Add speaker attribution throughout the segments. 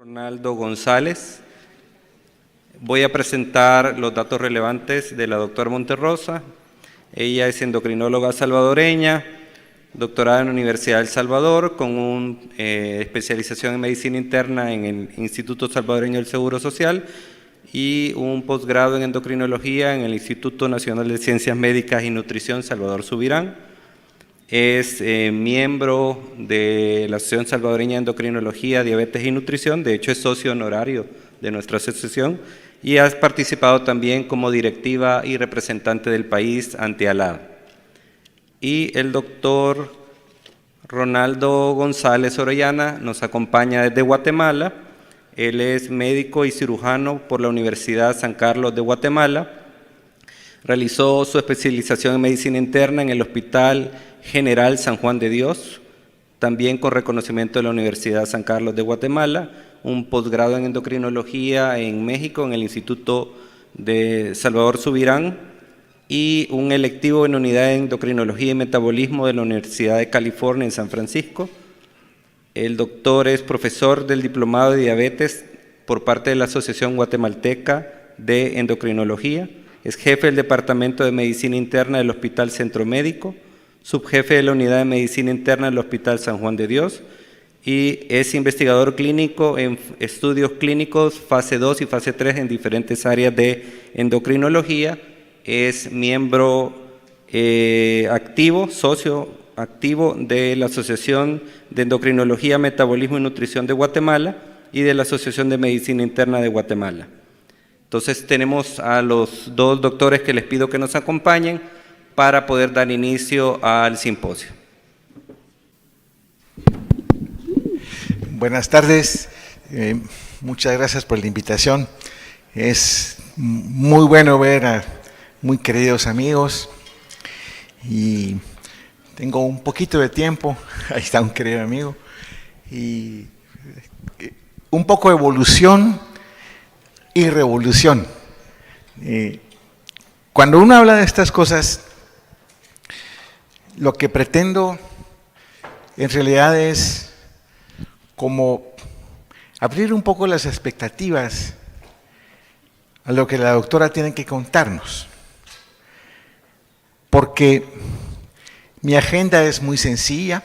Speaker 1: Ronaldo González. Voy a presentar los datos relevantes de la doctora Monterrosa. Ella es endocrinóloga salvadoreña, doctorada en la Universidad de El Salvador, con una especialización en medicina interna en el Instituto Salvadoreño del Seguro Social y un posgrado en endocrinología en el Instituto Nacional de Ciencias Médicas y Nutrición Salvador Subirán. Es miembro de la Asociación Salvadoreña de Endocrinología, Diabetes y Nutrición, de hecho es socio honorario de nuestra asociación y ha participado también como directiva y representante del país ante ALAD. Y el doctor Ronaldo González Orellana nos acompaña desde Guatemala. Él es médico y cirujano por la Universidad San Carlos de Guatemala. Realizó su especialización en medicina interna en el Hospital General San Juan de Dios, también con reconocimiento de la Universidad San Carlos de Guatemala, un posgrado en endocrinología en México en el Instituto de Salvador Subirán y un electivo en unidad de endocrinología y metabolismo de la Universidad de California en San Francisco. El doctor es profesor del diplomado de diabetes por parte de la Asociación Guatemalteca de Endocrinología, es jefe del Departamento de Medicina Interna del Hospital Centro Médico, subjefe de la Unidad de Medicina Interna del Hospital San Juan de Dios y es investigador clínico en estudios clínicos fase 2 y fase 3 en diferentes áreas de endocrinología. Es miembro activo, socio activo de la Asociación de Endocrinología, Metabolismo y Nutrición de Guatemala y de la Asociación de Medicina Interna de Guatemala. Entonces tenemos a los dos doctores que les pido que nos acompañen para poder dar inicio al simposio.
Speaker 2: Buenas tardes, muchas gracias por la invitación. Es muy bueno ver a muy queridos amigos y tengo un poquito de tiempo, ahí está un querido amigo, y un poco de evolución y revolución. Cuando uno habla de estas cosas, lo que pretendo en realidad es como abrir un poco las expectativas a lo que la doctora tiene que contarnos. Porque mi agenda es muy sencilla,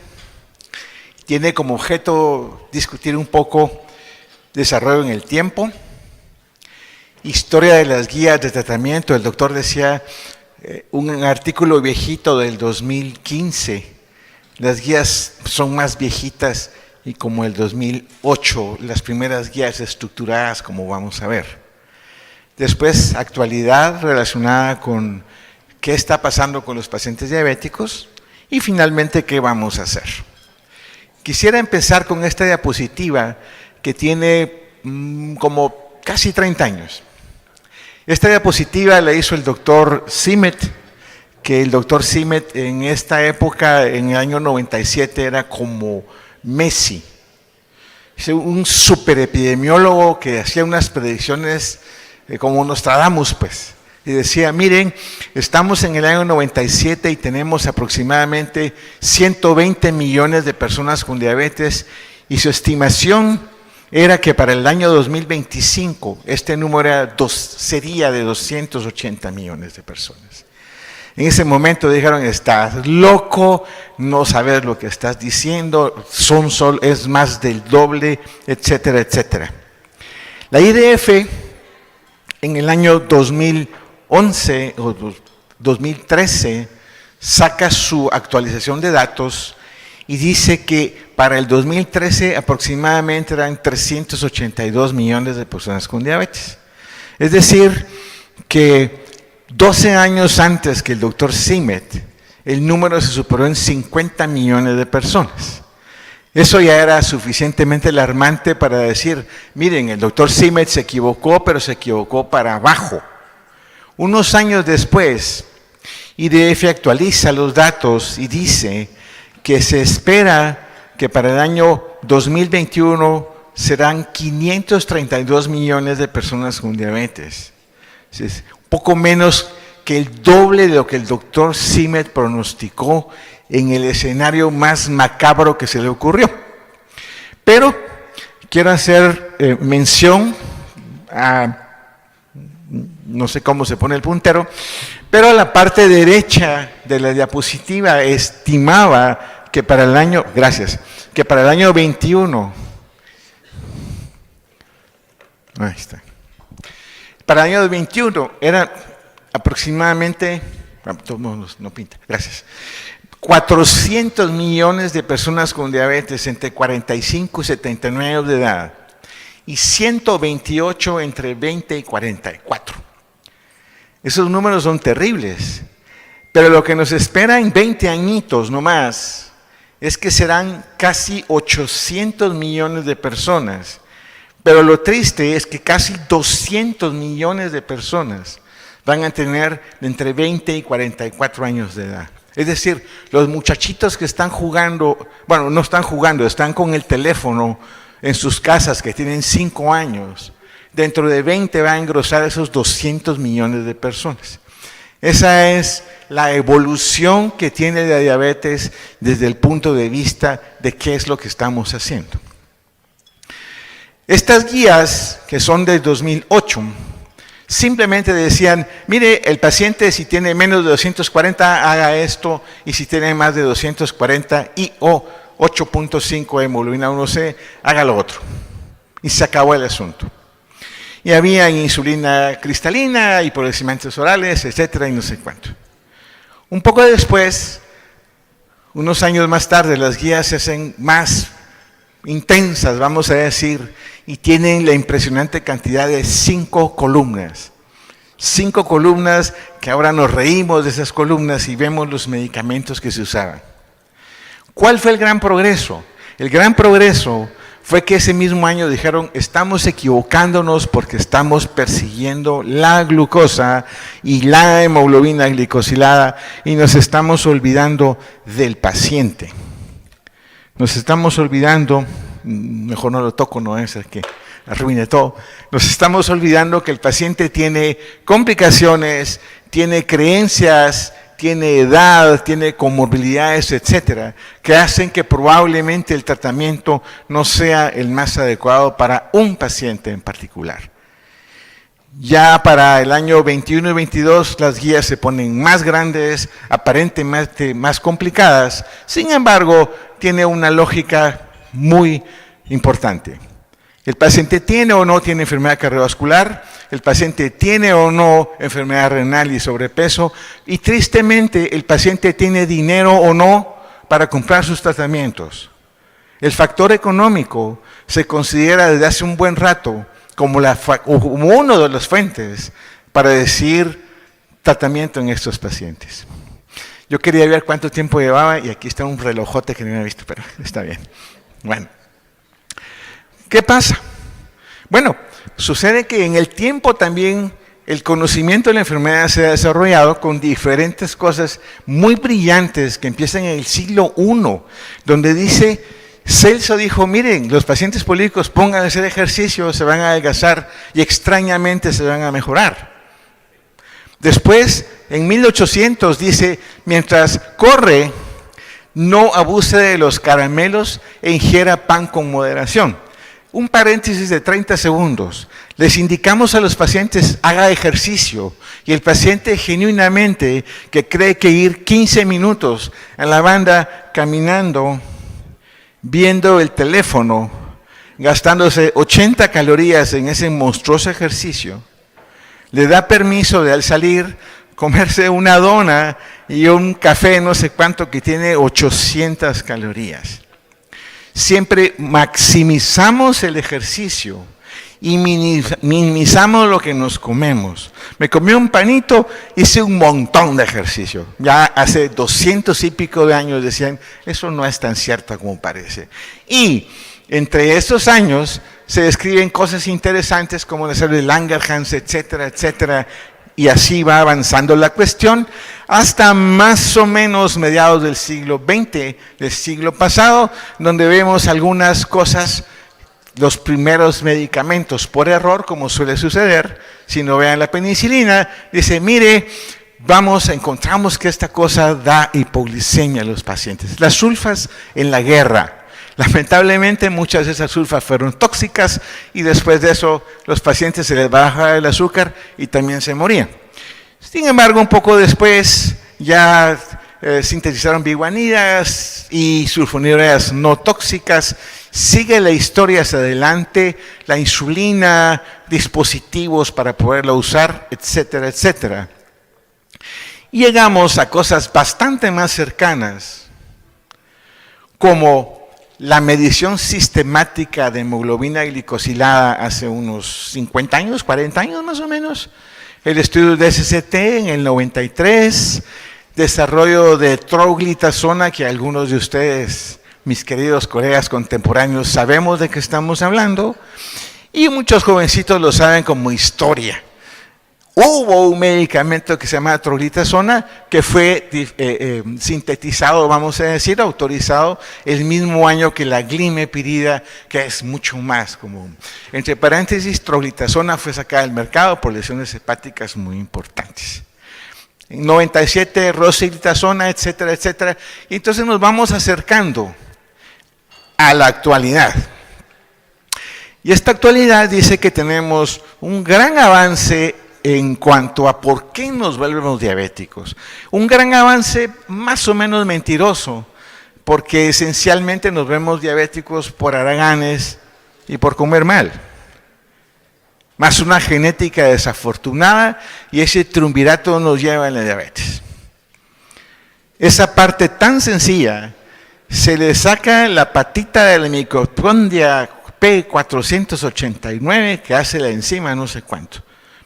Speaker 2: tiene como objeto discutir un poco desarrollo en el tiempo, historia de las guías de tratamiento. El doctor decía un artículo viejito del 2015, las guías son más viejitas y como el 2008, las primeras guías estructuradas como vamos a ver. Después, actualidad relacionada con qué está pasando con los pacientes diabéticos y finalmente qué vamos a hacer. Quisiera empezar con esta diapositiva que tiene como casi 30 años. Esta diapositiva la hizo el doctor Simet, que el doctor Simet en esta época, en el año 97, era como Messi. Es un superepidemiólogo que hacía unas predicciones como Nostradamus, pues. Y decía, miren, estamos en el año 97 y tenemos aproximadamente 120 millones de personas con diabetes y su estimación era que para el año 2025 este número sería de 280 millones de personas. En ese momento dijeron, estás loco, no sabes lo que estás diciendo, es más del doble, etcétera, etcétera. La IDF en el año 2011 o 2013 saca su actualización de datos y dice que para el 2013 aproximadamente eran 382 millones de personas con diabetes. Es decir, que 12 años antes que el doctor Simet, el número se superó en 50 millones de personas. Eso ya era suficientemente alarmante para decir, miren, el doctor Simet se equivocó, pero se equivocó para abajo. Unos años después, IDF actualiza los datos y dice que se espera que para el año 2021 serán 532 millones de personas con diabetes. Es poco menos que el doble de lo que el doctor Simet pronosticó en el escenario más macabro que se le ocurrió. Pero quiero hacer mención a, no sé cómo se pone el puntero, pero la parte derecha de la diapositiva estimaba que para el año, gracias, que para el año 21, ahí está, para el año 21 era aproximadamente, no pinta, gracias, 400 millones de personas con diabetes entre 45 y 79 años de edad y 128 entre 20 y 44. Esos números son terribles, pero lo que nos espera en 20 añitos nomás es que serán casi 800 millones de personas. Pero lo triste es que casi 200 millones de personas van a tener entre 20 y 44 años de edad. Es decir, los muchachitos que están jugando, bueno, no están jugando, están con el teléfono en sus casas que tienen 5 años, dentro de 20 va a engrosar esos 200 millones de personas. Esa es la evolución que tiene la diabetes desde el punto de vista de qué es lo que estamos haciendo. Estas guías, que son del 2008, simplemente decían, mire, el paciente si tiene menos de 240 haga esto, y si tiene más de 240 y o 8.5 de hemoglobina 1C, haga lo otro. Y se acabó el asunto. Y había insulina cristalina, hipoglucemiantes orales, etcétera, y no sé cuánto. Un poco después, unos años más tarde, las guías se hacen más intensas, vamos a decir, y tienen la impresionante cantidad de 5 columnas. 5 columnas que ahora nos reímos de esas columnas y vemos los medicamentos que se usaban. ¿Cuál fue el gran progreso? El gran progreso fue que ese mismo año dijeron, estamos equivocándonos porque estamos persiguiendo la glucosa y la hemoglobina glicosilada y nos estamos olvidando del paciente. Nos estamos olvidando, mejor no lo toco, no es el que arruine todo, nos estamos olvidando que el paciente tiene complicaciones, tiene creencias, tiene edad, tiene comorbilidades, etcétera, que hacen que probablemente el tratamiento no sea el más adecuado para un paciente en particular. Ya para el año 21 y 22 las guías se ponen más grandes, aparentemente más complicadas, sin embargo, tiene una lógica muy importante. El paciente tiene o no tiene enfermedad cardiovascular, el paciente tiene o no enfermedad renal y sobrepeso, y tristemente el paciente tiene dinero o no para comprar sus tratamientos. El factor económico se considera desde hace un buen rato como uno de las fuentes para decir tratamiento en estos pacientes. Yo quería ver cuánto tiempo llevaba y aquí está un relojote que no había visto, pero está bien. Bueno, ¿qué pasa? Bueno, sucede que en el tiempo también el conocimiento de la enfermedad se ha desarrollado con diferentes cosas muy brillantes que empiezan en el siglo I, donde dice, Celso dijo, miren, los pacientes políticos pongan a hacer ejercicio, se van a adelgazar y extrañamente se van a mejorar. Después, en 1800 dice, mientras corre, no abuse de los caramelos e ingiera pan con moderación. Un paréntesis de 30 segundos. Les indicamos a los pacientes, haga ejercicio. Y el paciente genuinamente que cree que ir 15 minutos en la banda caminando, viendo el teléfono, gastándose 80 calorías en ese monstruoso ejercicio, le da permiso de al salir comerse una dona y un café no sé cuánto que tiene 800 calorías. Siempre maximizamos el ejercicio y minimizamos lo que nos comemos. Me comí un panito, hice un montón de ejercicio. Ya hace 200 y pico de años decían, eso no es tan cierto como parece. Y entre estos años se describen cosas interesantes como la serie de Langerhans, etcétera, etcétera. Y así va avanzando la cuestión hasta más o menos mediados del siglo XX, del siglo pasado, donde vemos algunas cosas, los primeros medicamentos por error, como suele suceder, si no vean la penicilina, dice, mire, encontramos que esta cosa da hipoglicemia a los pacientes. Las sulfas en la guerra. Lamentablemente muchas de esas sulfas fueron tóxicas y después de eso los pacientes se les bajaba el azúcar y también se morían. Sin embargo, un poco después ya sintetizaron biguanidas y sulfonilureas no tóxicas. Sigue la historia hacia adelante, la insulina, dispositivos para poderla usar, etcétera, etcétera. Y llegamos a cosas bastante más cercanas, como la medición sistemática de hemoglobina glicosilada hace unos 50 años, 40 años más o menos, el estudio de SCT en el 93, desarrollo de troglitazona, que algunos de ustedes, mis queridos colegas contemporáneos, sabemos de qué estamos hablando, y muchos jovencitos lo saben como historia. Hubo un medicamento que se llama troglitazona que fue sintetizado, vamos a decir, autorizado el mismo año que la glimepirida, que es mucho más común. Entre paréntesis, troglitazona fue sacada del mercado por lesiones hepáticas muy importantes. En 97, rosiglitazona, etcétera, etcétera. Y entonces nos vamos acercando a la actualidad. Y esta actualidad dice que tenemos un gran avance en cuanto a por qué nos volvemos diabéticos. Un gran avance más o menos mentiroso, porque esencialmente nos vemos diabéticos por haraganes y por comer mal. Más una genética desafortunada y ese triunvirato nos lleva a la diabetes. Esa parte tan sencilla, se le saca la patita de la mitocondria P489 que hace la enzima no sé cuánto.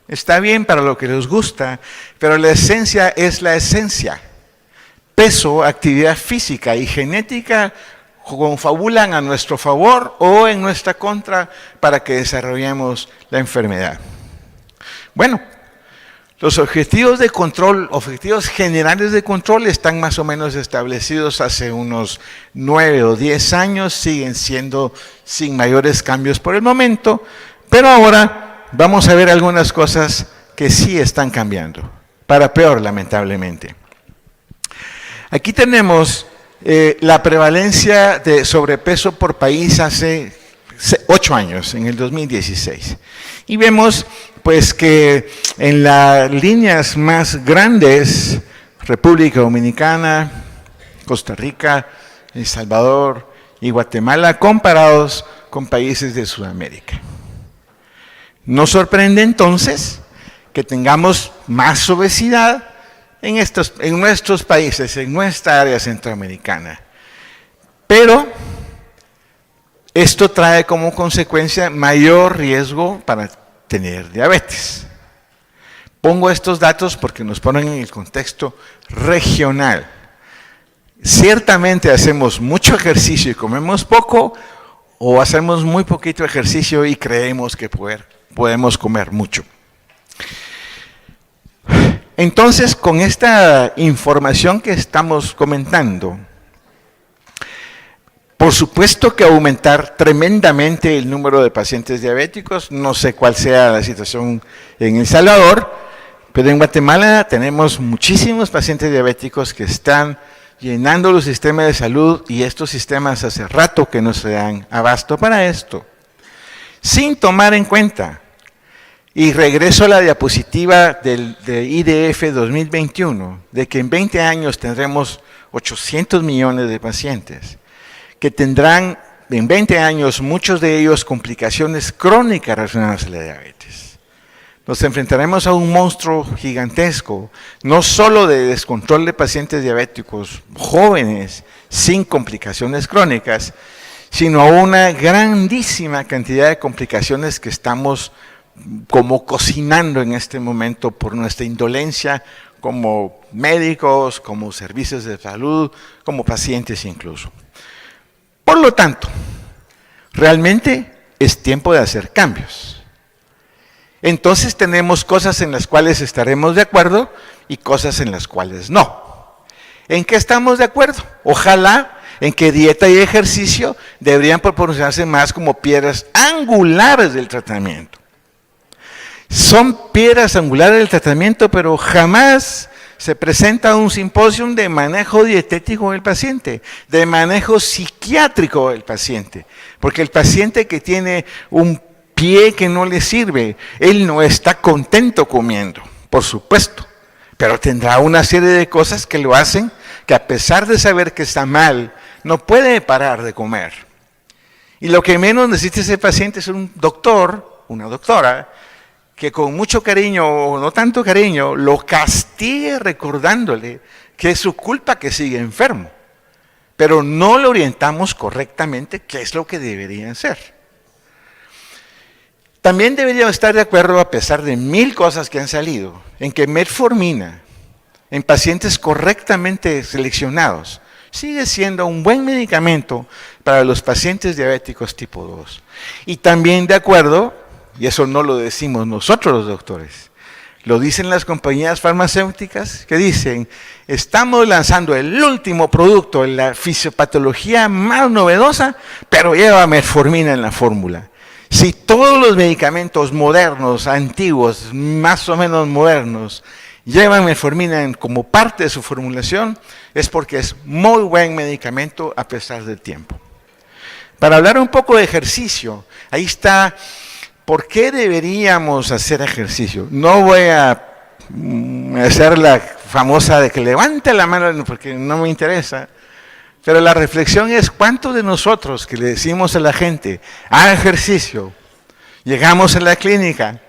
Speaker 2: Está bien para lo que les gusta, pero la esencia es la esencia. Peso, actividad física y genética confabulan a nuestro favor o en nuestra contra para que desarrollemos la enfermedad. Bueno, los objetivos de control, objetivos generales de control están más o menos establecidos hace unos 9 o 10 años, siguen siendo sin mayores cambios por el momento, pero ahora vamos a ver algunas cosas que sí están cambiando, para peor lamentablemente. Aquí tenemos la prevalencia de sobrepeso por país hace 8 años, en el 2016. Y vemos pues que en las líneas más grandes, República Dominicana, Costa Rica, El Salvador y Guatemala, comparados con países de Sudamérica. No sorprende entonces que tengamos más obesidad en nuestros países, en nuestra área centroamericana. Pero esto trae como consecuencia mayor riesgo para tener diabetes. Pongo estos datos porque nos ponen en el contexto regional. Ciertamente hacemos mucho ejercicio y comemos poco, o hacemos muy poquito ejercicio y creemos que podemos comer mucho. Entonces, con esta información que estamos comentando, por supuesto que aumentar tremendamente el número de pacientes diabéticos, no sé cuál sea la situación en El Salvador, pero en Guatemala tenemos muchísimos pacientes diabéticos que están llenando los sistemas de salud y estos sistemas hace rato que no se dan abasto para esto, sin tomar en cuenta. Y regreso a la diapositiva de IDF 2021, de que en 20 años tendremos 800 millones de pacientes, que tendrán en 20 años muchos de ellos complicaciones crónicas relacionadas a la diabetes. Nos enfrentaremos a un monstruo gigantesco, no solo de descontrol de pacientes diabéticos jóvenes sin complicaciones crónicas, sino a una grandísima cantidad de complicaciones que estamos como cocinando en este momento por nuestra indolencia como médicos, como servicios de salud, como pacientes incluso. Por lo tanto, realmente es tiempo de hacer cambios. Entonces tenemos cosas en las cuales estaremos de acuerdo y cosas en las cuales no. ¿En qué estamos de acuerdo? Ojalá en que dieta y ejercicio deberían proporcionarse más como piedras angulares del tratamiento. Son piedras angulares del tratamiento, pero jamás se presenta un simposio de manejo dietético del paciente, de manejo psiquiátrico del paciente, porque el paciente que tiene un pie que no le sirve, él no está contento comiendo, por supuesto, pero tendrá una serie de cosas que lo hacen que a pesar de saber que está mal, no puede parar de comer. Y lo que menos necesita ese paciente es un doctor, una doctora, que con mucho cariño o no tanto cariño lo castigue recordándole que es su culpa que sigue enfermo. Pero no lo orientamos correctamente qué es lo que debería hacer. También deberíamos estar de acuerdo, a pesar de 1000 cosas que han salido, en que metformina en pacientes correctamente seleccionados sigue siendo un buen medicamento para los pacientes diabéticos tipo 2. Y también de acuerdo, y eso no lo decimos nosotros los doctores, lo dicen las compañías farmacéuticas que dicen, estamos lanzando el último producto en la fisiopatología más novedosa, pero lleva metformina en la fórmula. Si todos los medicamentos modernos, antiguos, más o menos modernos, llevan metformina como parte de su formulación, es porque es muy buen medicamento a pesar del tiempo. Para hablar un poco de ejercicio, ahí está, ¿por qué deberíamos hacer ejercicio? No voy a hacer la famosa de que levante la mano porque no me interesa, pero la reflexión es cuántos de nosotros que le decimos a la gente, haga ejercicio, llegamos a la clínica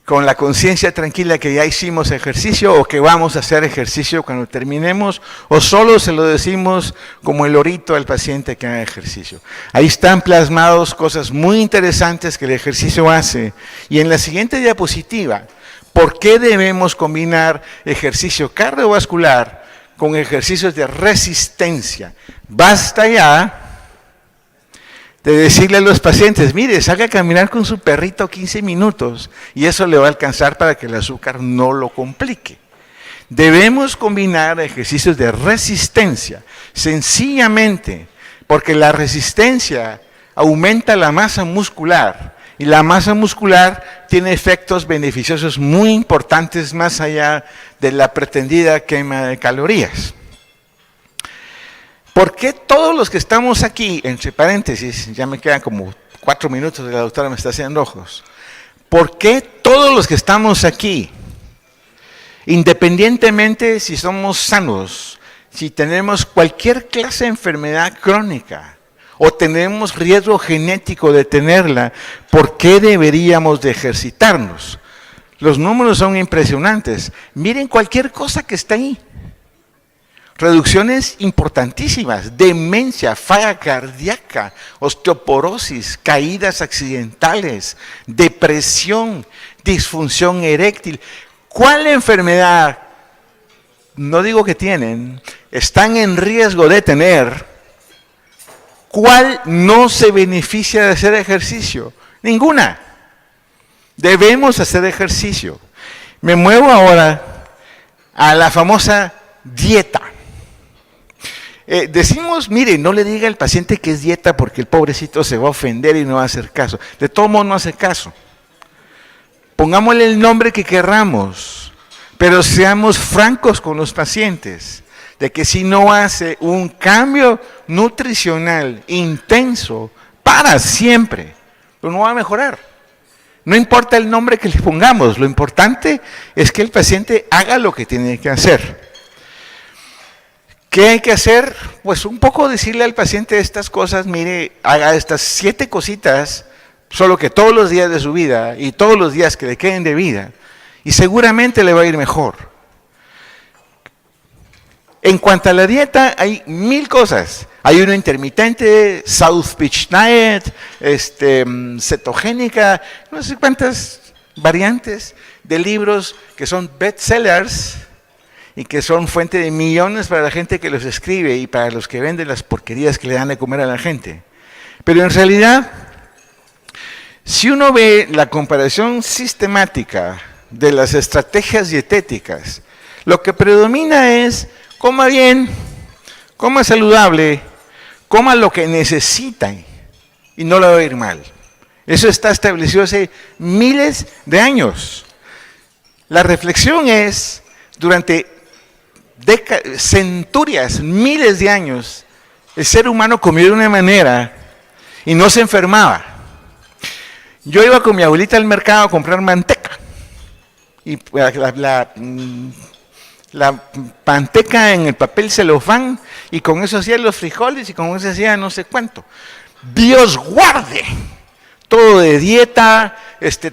Speaker 2: con la conciencia tranquila que ya hicimos ejercicio o que vamos a hacer ejercicio cuando terminemos, o solo se lo decimos como el lorito al paciente que haga ejercicio. Ahí están plasmados cosas muy interesantes que el ejercicio hace. Y en la siguiente diapositiva, ¿por qué debemos combinar ejercicio cardiovascular con ejercicios de resistencia? Basta ya de decirle a los pacientes, mire, salga a caminar con su perrito 15 minutos y eso le va a alcanzar para que el azúcar no lo complique. Debemos combinar ejercicios de resistencia, sencillamente porque la resistencia aumenta la masa muscular y la masa muscular tiene efectos beneficiosos muy importantes más allá de la pretendida quema de calorías. ¿Por qué todos los que estamos aquí, entre paréntesis, ya me quedan como 4 minutos de la doctora me está haciendo ojos, ¿por qué todos los que estamos aquí, independientemente si somos sanos, si tenemos cualquier clase de enfermedad crónica o tenemos riesgo genético de tenerla, ¿por qué deberíamos de ejercitarnos? Los números son impresionantes. Miren cualquier cosa que está ahí. Reducciones importantísimas, demencia, falla cardíaca, osteoporosis, caídas accidentales, depresión, disfunción eréctil. ¿Cuál enfermedad, no digo que tienen, están en riesgo de tener? ¿Cuál no se beneficia de hacer ejercicio? Ninguna. Debemos hacer ejercicio. Me muevo ahora a la famosa dieta. Decimos, mire, no le diga al paciente que es dieta porque el pobrecito se va a ofender y no va a hacer caso. De todo modo no hace caso. Pongámosle el nombre que querramos, pero seamos francos con los pacientes, de que si no hace un cambio nutricional intenso para siempre, pues no va a mejorar. No importa el nombre que le pongamos, lo importante es que el paciente haga lo que tiene que hacer. ¿Qué hay que hacer? Pues un poco decirle al paciente estas cosas, mire, haga estas 7 cositas, solo que todos los días de su vida y todos los días que le queden de vida, y seguramente le va a ir mejor. En cuanto a la dieta, hay 1000 cosas. Hay una intermitente, South Beach Diet, cetogénica, no sé cuántas variantes de libros que son bestsellers, y que son fuente de millones para la gente que los escribe y para los que venden las porquerías que le dan de comer a la gente. Pero en realidad, si uno ve la comparación sistemática de las estrategias dietéticas, lo que predomina es coma bien, coma saludable, coma lo que necesita y no le va a ir mal. Eso está establecido hace miles de años. La reflexión es, durante centurias, miles de años, el ser humano comió de una manera y no se enfermaba. Yo iba con mi abuelita al mercado a comprar manteca. Y la manteca en el papel celofán, y con eso hacía los frijoles y con eso hacía no sé cuánto. Dios guarde, todo de dieta,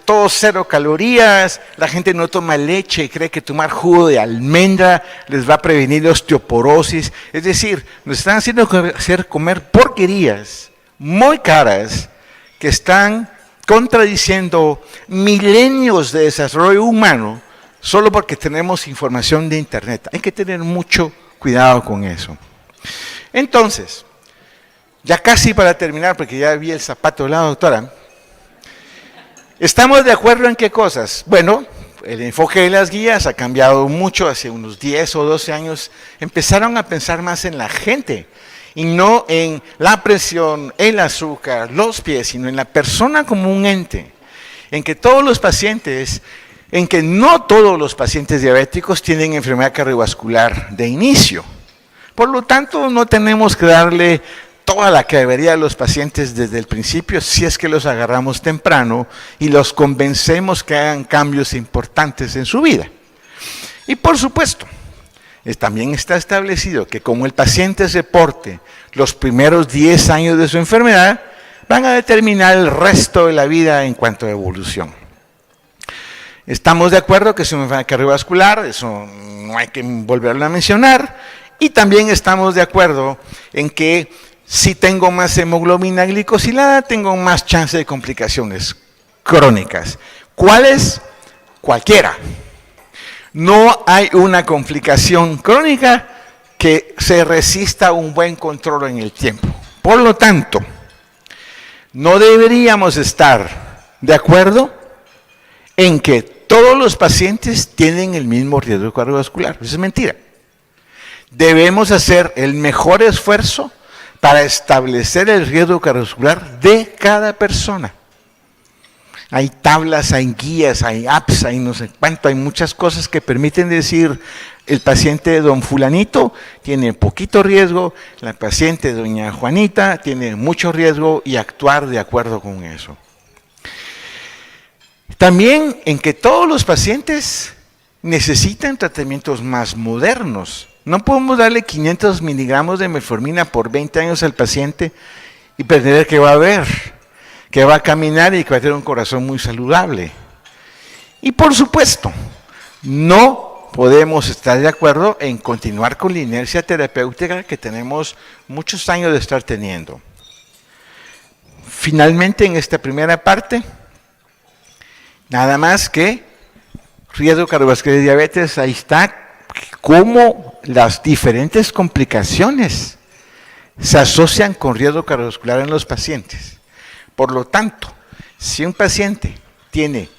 Speaker 2: todo 0 calorías, la gente no toma leche y cree que tomar jugo de almendra les va a prevenir la osteoporosis. Es decir, nos están haciendo hacer comer porquerías muy caras que están contradiciendo milenios de desarrollo humano solo porque tenemos información de internet. Hay que tener mucho cuidado con eso. Entonces, ya casi para terminar, porque ya vi el zapato de la doctora, ¿estamos de acuerdo en qué cosas? Bueno, el enfoque de las guías ha cambiado mucho. Hace unos 10 o 12 años empezaron a pensar más en la gente y no en la presión, el azúcar, los pies, sino en la persona como un ente, en que todos los pacientes, en que no todos los pacientes diabéticos tienen enfermedad cardiovascular de inicio. Por lo tanto, no tenemos que darle toda la que debería a los pacientes desde el principio, si es que los agarramos temprano y los convencemos que hagan cambios importantes en su vida. Y por supuesto, también está establecido que como el paciente reporte los primeros 10 años de su enfermedad, van a determinar el resto de la vida en cuanto a evolución. Estamos de acuerdo que es una enfermedad cardiovascular, eso no hay que volverlo a mencionar, y también estamos de acuerdo en que si tengo más hemoglobina glicosilada, tengo más chance de complicaciones crónicas. ¿Cuáles? Cualquiera. No hay una complicación crónica que se resista a un buen control en el tiempo. Por lo tanto, no deberíamos estar de acuerdo en que todos los pacientes tienen el mismo riesgo cardiovascular. Eso es mentira. Debemos hacer el mejor esfuerzo para establecer el riesgo cardiovascular de cada persona. Hay tablas, hay guías, hay apps, hay no sé cuánto, hay muchas cosas que permiten decir el paciente de don fulanito tiene poquito riesgo, la paciente de doña Juanita tiene mucho riesgo y actuar de acuerdo con eso. También en que todos los pacientes necesitan tratamientos más modernos. No podemos darle 500 miligramos de metformina por 20 años al paciente y pretender que va a ver, que va a caminar y que va a tener un corazón muy saludable. Y por supuesto, no podemos estar de acuerdo en continuar con la inercia terapéutica que tenemos muchos años de estar teniendo. Finalmente, en esta primera parte, nada más que riesgo cardiovascular y diabetes, ahí está cómo las diferentes complicaciones se asocian con riesgo cardiovascular en los pacientes. Por lo tanto, si un paciente tiene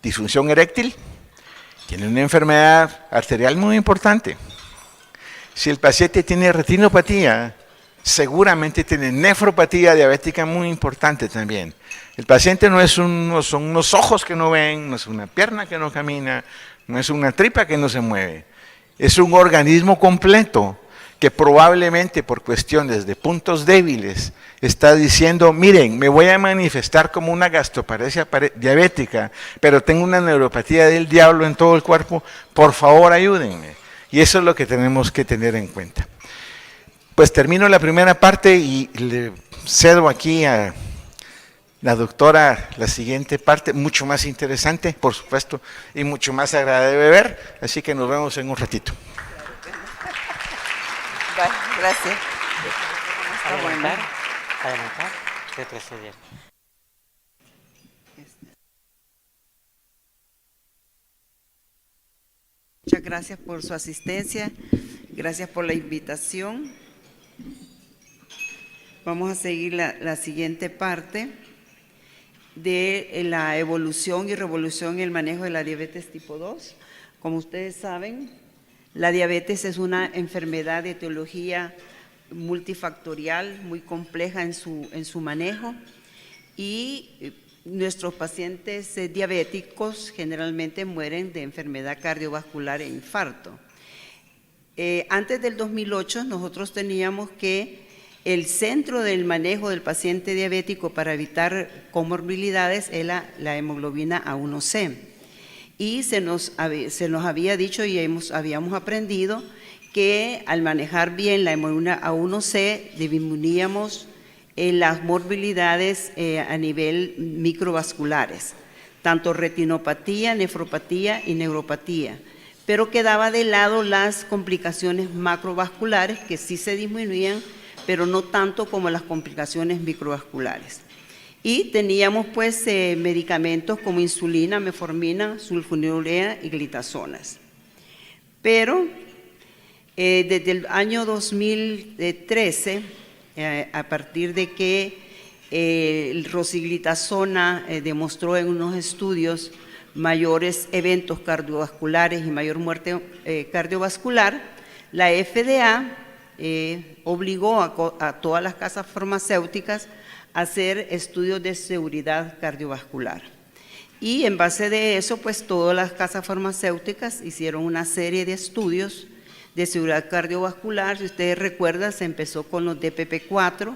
Speaker 2: disfunción eréctil, tiene una enfermedad arterial muy importante. Si el paciente tiene retinopatía, seguramente tiene nefropatía diabética muy importante también. El paciente no son unos ojos que no ven, no es una pierna que no camina, no es una tripa que no se mueve. Es un organismo completo que probablemente por cuestiones de puntos débiles está diciendo, miren, me voy a manifestar como una gastroparesia diabética, pero tengo una neuropatía del diablo en todo el cuerpo, por favor ayúdenme. Y eso es lo que tenemos que tener en cuenta. Pues termino la primera parte y le cedo aquí a la doctora la siguiente parte, mucho más interesante, por supuesto, y mucho más agradable de ver, así que nos vemos en un ratito.
Speaker 3: Gracias.
Speaker 4: Adelantar, retroceder.
Speaker 3: Muchas gracias por su asistencia, gracias por la invitación. Vamos a seguir la siguiente parte de la evolución y revolución en el manejo de la diabetes tipo 2. Como ustedes saben, la diabetes es una enfermedad de etiología multifactorial, muy compleja en su manejo, y nuestros pacientes diabéticos generalmente mueren de enfermedad cardiovascular e infarto. Antes del 2008 nosotros teníamos que el centro del manejo del paciente diabético para evitar comorbilidades era la hemoglobina A1C. Y se nos había dicho y habíamos aprendido que al manejar bien la hemoglobina A1C disminuíamos las morbilidades a nivel microvasculares, tanto retinopatía, nefropatía y neuropatía, pero quedaba de lado las complicaciones macrovasculares que sí se disminuían, pero no tanto como las complicaciones microvasculares. Y teníamos pues medicamentos como insulina, metformina, sulfonilurea y glitazonas. Pero desde el año 2013, a partir de que el rosiglitazona demostró en unos estudios mayores eventos cardiovasculares y mayor muerte cardiovascular, la FDA obligó a todas las casas farmacéuticas a hacer estudios de seguridad cardiovascular. Y en base de eso, pues todas las casas farmacéuticas hicieron una serie de estudios de seguridad cardiovascular. Si ustedes recuerdan, se empezó con los DPP-4,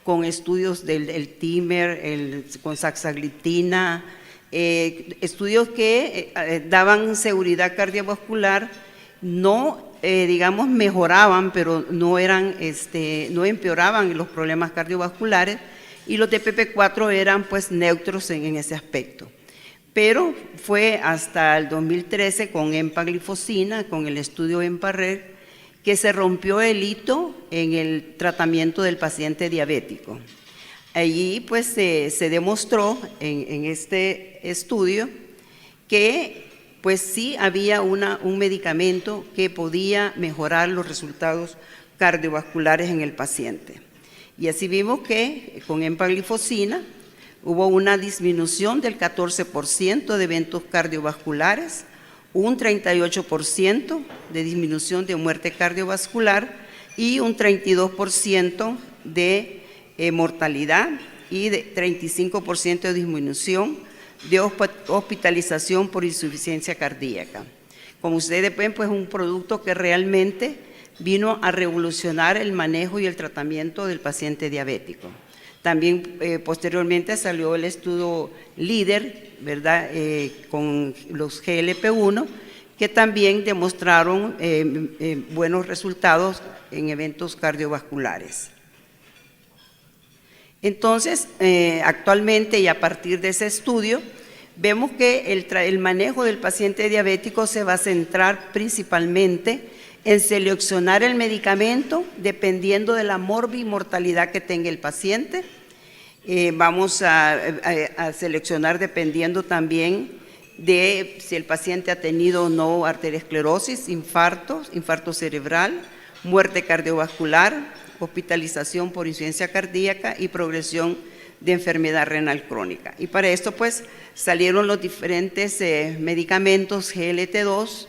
Speaker 3: con estudios del TIMER, con saxagliptina, estudios que daban seguridad cardiovascular, no digamos mejoraban, pero no empeoraban los problemas cardiovasculares, y los DPP-4 eran pues neutros en ese aspecto. Pero fue hasta el 2013 con empaglifosina, con el estudio EMPA-REG, que se rompió el hito en el tratamiento del paciente diabético. Allí pues se demostró en este estudio que pues sí había un medicamento que podía mejorar los resultados cardiovasculares en el paciente. Y así vimos que con empaglifosina hubo una disminución del 14% de eventos cardiovasculares, un 38% de disminución de muerte cardiovascular y un 32% de mortalidad y de 35% de disminución de hospitalización por insuficiencia cardíaca. Como ustedes ven, pues un producto que realmente vino a revolucionar el manejo y el tratamiento del paciente diabético. También posteriormente salió el estudio líder, ¿verdad? Con los GLP-1, que también demostraron buenos resultados en eventos cardiovasculares. Entonces, actualmente y a partir de ese estudio, vemos que el manejo del paciente diabético se va a centrar principalmente en seleccionar el medicamento dependiendo de la morbimortalidad que tenga el paciente. Vamos a seleccionar dependiendo también de si el paciente ha tenido o no arteriosclerosis, infarto cerebral, muerte cardiovascular, hospitalización por insuficiencia cardíaca y progresión de enfermedad renal crónica. Y para esto pues salieron los diferentes medicamentos GLT2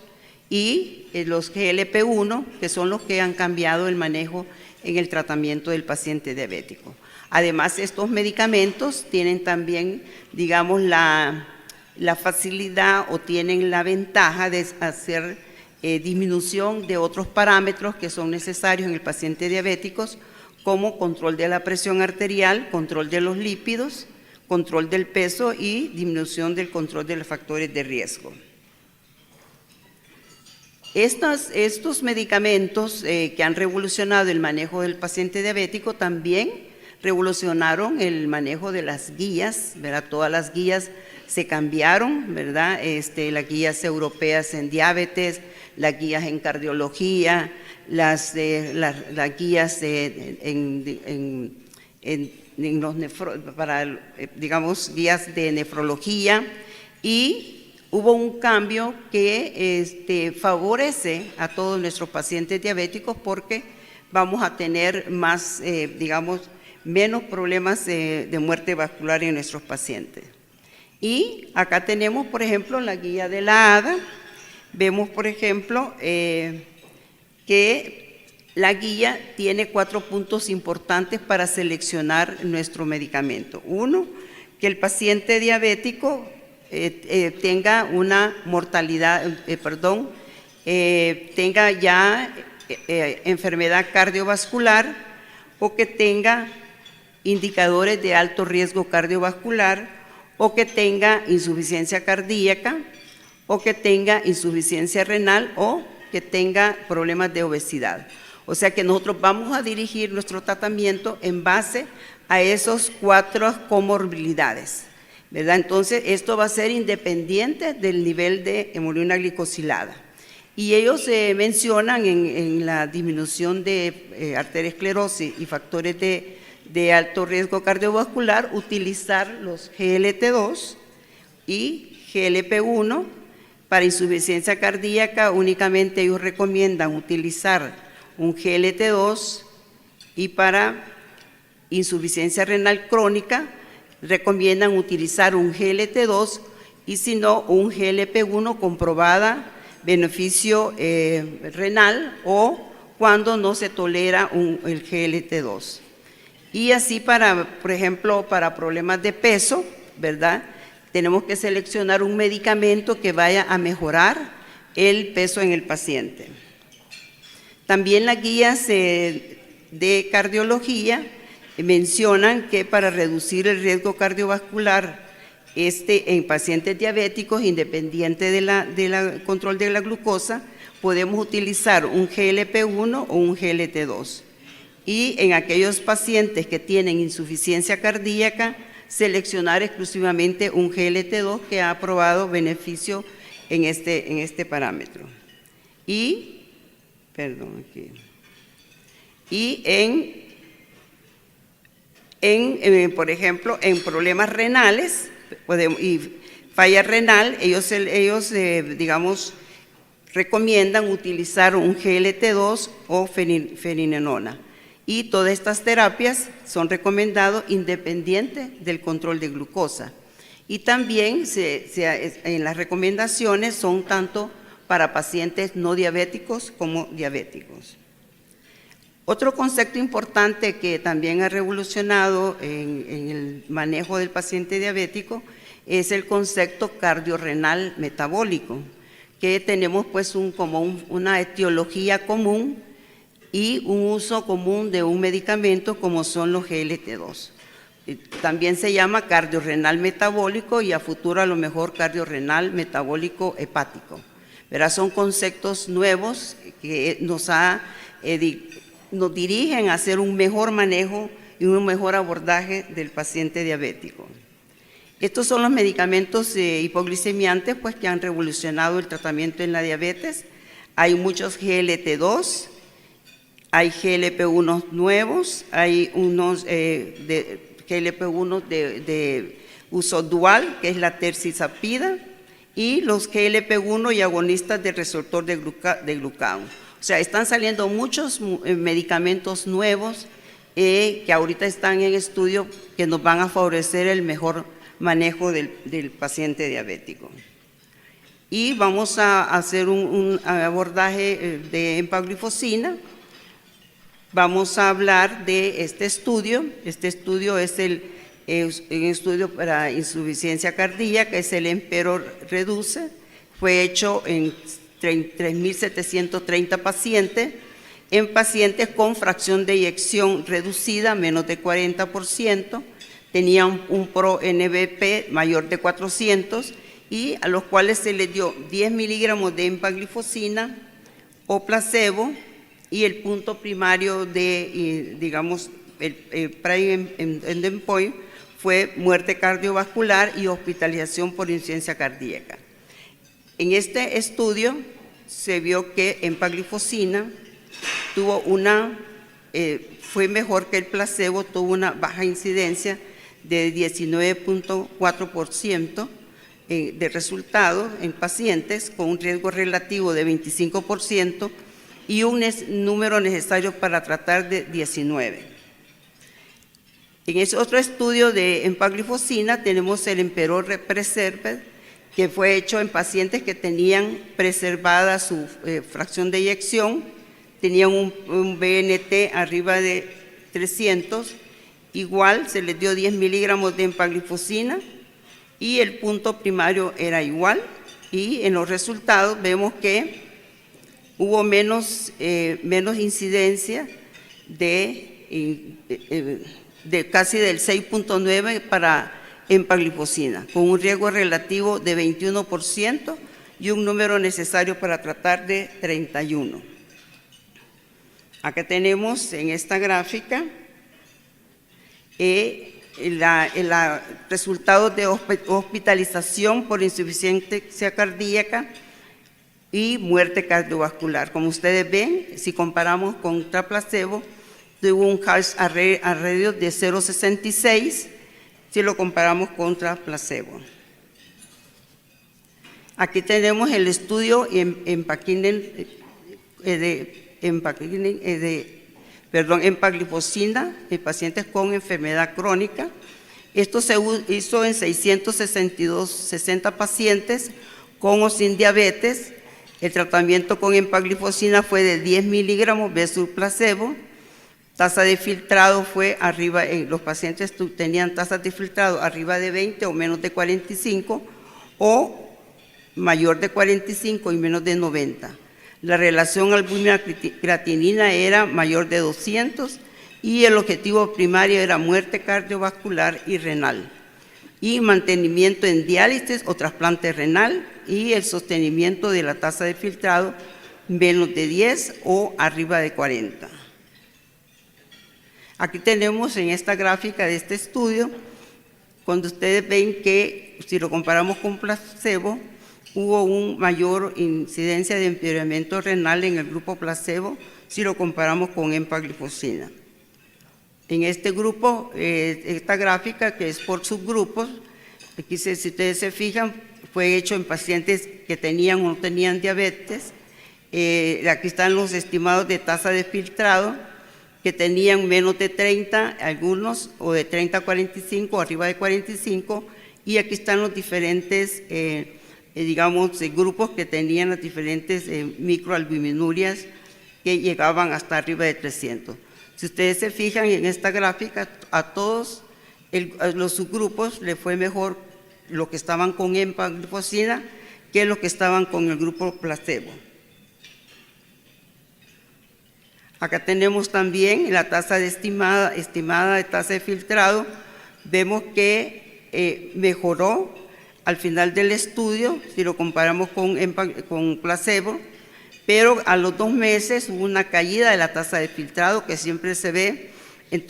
Speaker 3: y los GLP-1, que son los que han cambiado el manejo en el tratamiento del paciente diabético. Además, estos medicamentos tienen también, digamos, la facilidad o tienen la ventaja de hacer disminución de otros parámetros que son necesarios en el paciente diabético, como control de la presión arterial, control de los lípidos, control del peso y disminución del control de los factores de riesgo. Estos medicamentos que han revolucionado el manejo del paciente diabético también revolucionaron el manejo de las guías, ¿verdad? Todas las guías se cambiaron, ¿verdad? Las guías europeas en diabetes, las guías en cardiología, las guías digamos, guías de nefrología, y hubo un cambio que favorece a todos nuestros pacientes diabéticos porque vamos a tener más, digamos, menos problemas de muerte vascular en nuestros pacientes. Y acá tenemos, por ejemplo, la guía de la ADA. Vemos, por ejemplo, que la guía tiene 4 puntos importantes para seleccionar nuestro medicamento. Uno, que el paciente diabético tenga una mortalidad, tenga ya enfermedad cardiovascular o que tenga indicadores de alto riesgo cardiovascular o que tenga insuficiencia cardíaca o que tenga insuficiencia renal o que tenga problemas de obesidad. O sea que nosotros vamos a dirigir nuestro tratamiento en base a esos 4 comorbilidades, ¿verdad? Entonces, esto va a ser independiente del nivel de hemoglobina glicosilada. Y ellos mencionan en la disminución de arteriosclerosis y factores de alto riesgo cardiovascular utilizar los GLT2 y GLP1. Para insuficiencia cardíaca únicamente ellos recomiendan utilizar un GLT2 y para insuficiencia renal crónica recomiendan utilizar un GLT2 y si no un GLP1 comprobada beneficio renal o cuando no se tolera el GLT2. Y así por ejemplo, para problemas de peso, ¿verdad? Tenemos que seleccionar un medicamento que vaya a mejorar el peso en el paciente. También las guías de cardiología mencionan que para reducir el riesgo cardiovascular en pacientes diabéticos, independiente del control de la glucosa, podemos utilizar un GLP1 o un GLT2. Y en aquellos pacientes que tienen insuficiencia cardíaca, seleccionar exclusivamente un GLT2 que ha probado beneficio en este parámetro. Por ejemplo, en problemas renales y falla renal, ellos digamos, recomiendan utilizar un GLT2 o fenirenona. Y todas estas terapias son recomendadas independientes del control de glucosa. Y también en las recomendaciones son tanto para pacientes no diabéticos como diabéticos. Otro concepto importante que también ha revolucionado en el manejo del paciente diabético es el concepto cardiorrenal metabólico, que tenemos pues una etiología común y un uso común de un medicamento como son los GLT2. También se llama cardiorrenal metabólico y a futuro a lo mejor cardiorrenal metabólico hepático. ¿Verdad? Son conceptos nuevos que nos dirigen a hacer un mejor manejo y un mejor abordaje del paciente diabético. Estos son los medicamentos hipoglicemiantes pues, que han revolucionado el tratamiento en la diabetes. Hay muchos GLT2, hay GLP1 nuevos, hay unos GLP1 de uso dual, que es la tercizapida, y los GLP1 y agonistas del receptor de glucagón. O sea, están saliendo muchos medicamentos nuevos que ahorita están en estudio que nos van a favorecer el mejor manejo del paciente diabético. Y vamos a hacer un abordaje de empaglifosina. Vamos a hablar de este estudio. Este estudio es un estudio para insuficiencia cardíaca, es el EMPERO Reduce. Fue hecho en 3.730 pacientes, en pacientes con fracción de eyección reducida, menos de 40%, tenían un pro-NBP mayor de 400 y a los cuales se les dio 10 miligramos de empaglifosina o placebo y el punto primario digamos, el primary endpoint fue muerte cardiovascular y hospitalización por insuficiencia cardíaca. En este estudio se vio que empaglifosina fue mejor que el placebo, tuvo una baja incidencia de 19.4% de resultados en pacientes con un riesgo relativo de 25% y un número necesario para tratar de 19. En ese otro estudio de empaglifosina tenemos el EMPERO Preserve, que fue hecho en pacientes que tenían preservada su fracción de eyección, tenían un BNT arriba de 300, igual se les dio 10 miligramos de empaglifosina y el punto primario era igual y en los resultados vemos que hubo menos incidencia de casi del 6.9 para empaglifosina, con un riesgo relativo de 21% y un número necesario para tratar de 31. Acá tenemos en esta gráfica resultados de hospitalización por insuficiencia cardíaca y muerte cardiovascular. Como ustedes ven, si comparamos contra placebo, tuvo un Hazard ratio de 0.66 si lo comparamos contra placebo. Aquí tenemos el estudio empaglifosina en pacientes con enfermedad crónica. Esto se hizo en 660 pacientes con o sin diabetes. El tratamiento con empaglifosina fue de 10 miligramos versus placebo. Tasa de filtrado fue arriba, los pacientes tenían tasas de filtrado arriba de 20 o menos de 45 o mayor de 45 y menos de 90. La relación albúmina-creatinina era mayor de 200 y el objetivo primario era muerte cardiovascular y renal y mantenimiento en diálisis o trasplante renal y el sostenimiento de la tasa de filtrado menos de 10 o arriba de 40. Aquí tenemos en esta gráfica de este estudio, cuando ustedes ven que si lo comparamos con placebo, hubo una mayor incidencia de empeoramiento renal en el grupo placebo si lo comparamos con empaglifosina. En este grupo, esta gráfica que es por subgrupos, aquí si ustedes se fijan, fue hecho en pacientes que tenían o no tenían diabetes. Aquí están los estimados de tasa de filtrado, que tenían menos de 30, algunos, o de 30 a 45, arriba de 45, y aquí están los diferentes, grupos que tenían las diferentes microalbuminurias que llegaban hasta arriba de 300. Si ustedes se fijan en esta gráfica, a todos los subgrupos les fue mejor los que estaban con empaglifosina que los que estaban con el grupo placebo. Acá tenemos también la tasa estimada de tasa de filtrado. Vemos que mejoró al final del estudio, si lo comparamos con placebo, pero a los 2 meses hubo una caída de la tasa de filtrado que siempre se ve en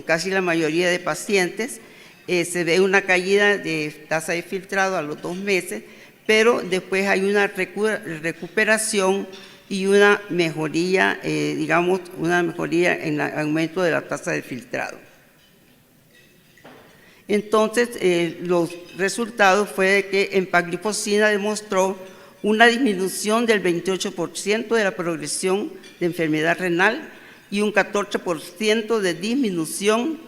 Speaker 3: casi la mayoría de pacientes. Se ve una caída de tasa de filtrado a los 2 meses, pero después hay una recuperación y una mejoría, una mejoría en el aumento de la tasa de filtrado. Entonces, los resultados fue de que empaglifosina demostró una disminución del 28% de la progresión de enfermedad renal y un 14% de disminución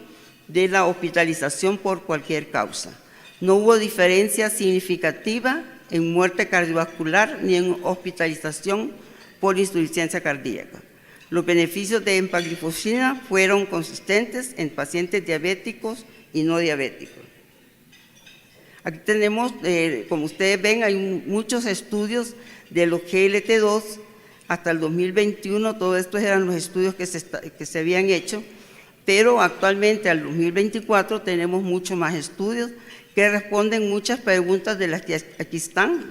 Speaker 3: de la hospitalización por cualquier causa. No hubo diferencia significativa en muerte cardiovascular ni en hospitalización por insuficiencia cardíaca. Los beneficios de empaglifosina fueron consistentes en pacientes diabéticos y no diabéticos. Aquí tenemos, como ustedes ven, hay muchos estudios de los GLT2 hasta el 2021, todos estos eran los estudios que se habían hecho, pero actualmente al 2024 tenemos muchos más estudios que responden muchas preguntas de las que aquí están.